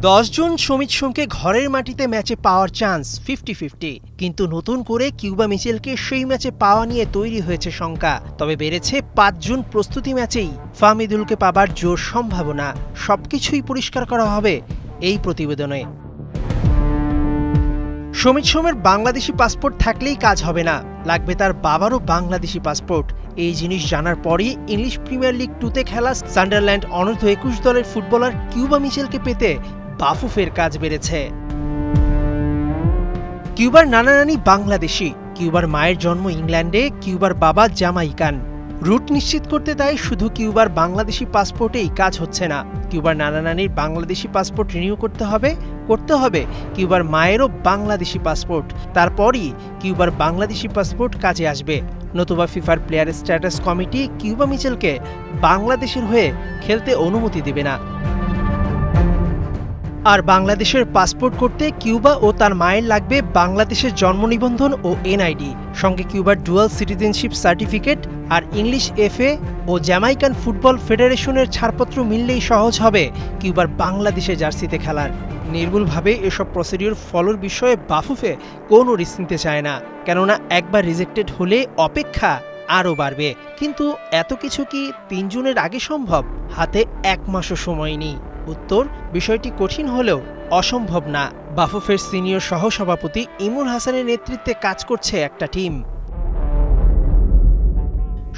10 জন সমিত সোমকে ঘরের মাটিতে ম্যাচে পাওয়ার চান্স 50-50, কিন্তু নতুন করে কিউবা মিচেলকে সেই ম্যাচে পাওয়া নিয়ে তৈরি হয়েছে শঙ্কা। তবে বেড়েছে 5 জুন প্রস্তুতি ম্যাচেই ফাহমিদুলকে পাবার জোর সম্ভাবনা। সবকিছুই পরিষ্কার করা হবে এই প্রতিবেদনে। সমিত সোমের বাংলাদেশি পাসপোর্ট থাকলেই কাজ হবে না, লাগবে তার বাবারও বাংলাদেশি পাসপোর্ট। এই জিনিস জানার পরই ইংলিশ প্রিমিয়ার লিগ 2তে খেলা সান্ডারল্যান্ড অনূর্ধ্ব 21 দলের ফুটবলার কিউবা মিচেলকে পেতে বাফুফের কাজ বেড়েছে। কিউবার নানা নানি বাংলাদেশি, কিউবার মায়ের জন্ম ইংল্যান্ডে, কিউবার বাবা জামাইকান। রুট নিশ্চিত করতে তাই শুধু কিউবার বাংলাদেশি পাসপোর্টেই কাজ হচ্ছে না, কিউবার নানা নানির বাংলাদেশি পাসপোর্ট রিনিউ করতে হবে কিউবার মায়েরও বাংলাদেশি পাসপোর্ট। তারপরই কিউবার বাংলাদেশি পাসপোর্ট কাজে আসবে, নতুবা ফিফার প্লেয়ার স্ট্যাটাস কমিটি কিউবা মিচেলকে বাংলাদেশের হয়ে খেলতে অনুমতি দেবে না। আর বাংলাদেশের পাসপোর্ট করতে কিউবা ও তার মায়ের লাগবে বাংলাদেশের জন্ম নিবন্ধন ও এনআইডি, সঙ্গে কিউবার ডুয়াল সিটিজেনশিপ সার্টিফিকেট আর ইংলিশ এফএ ও জ্যামাইকান ফুটবল ফেডারেশনের ছাড়পত্র মিললেই সহজ হবে কিউবার বাংলাদেশে জার্সিতে খেলার। নির্ভুলভাবে এসব প্রসিডিওর ফলোর বিষয়ে বাফুফে কোনো রিস্ক নিতে চায় না, কেননা একবার রিজেক্টেড হলে অপেক্ষা আরও বাড়বে। কিন্তু এত কিছু কি 3 জুনের আগে সম্ভব? হাতে 1 মাসও সময় নেই। উত্তর, বিষয়টি কঠিন হলেও অসম্ভব না। বাফুফের সিনিয়র সহসভাপতি ইমুল হাসানের নেতৃত্বে কাজ করছে একটা টিম।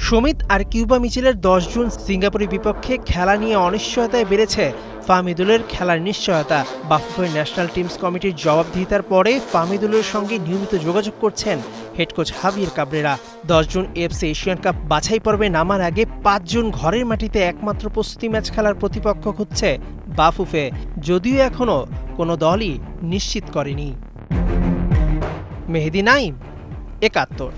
সমিত আর কিউবা মিচেলের 10 জুন সিঙ্গাপুরের বিপক্ষে খেলা নিয়ে অনিশ্চয়তায় বেড়েছে ফাহমিদুলের খেলার নিশ্চয়তা। বাফুফের ন্যাশনাল টিমস কমিটির জবাবদিহিতার পরে ফাহমিদুলের সঙ্গে নিয়মিত যোগাযোগ করছেন head coach Javier Cabrera. 10 June FC Asian cup বাছাই পর্বে নামার আগে 5 জুন ঘরের মাটিতে একমাত্র প্রস্তুতি ম্যাচ খেলার প্রতিপক্ষ খুঁজছে বাফুফে, যদিও এখনও কোনো দলই নিশ্চিত করেনি। মেহেদী নাইম, 71।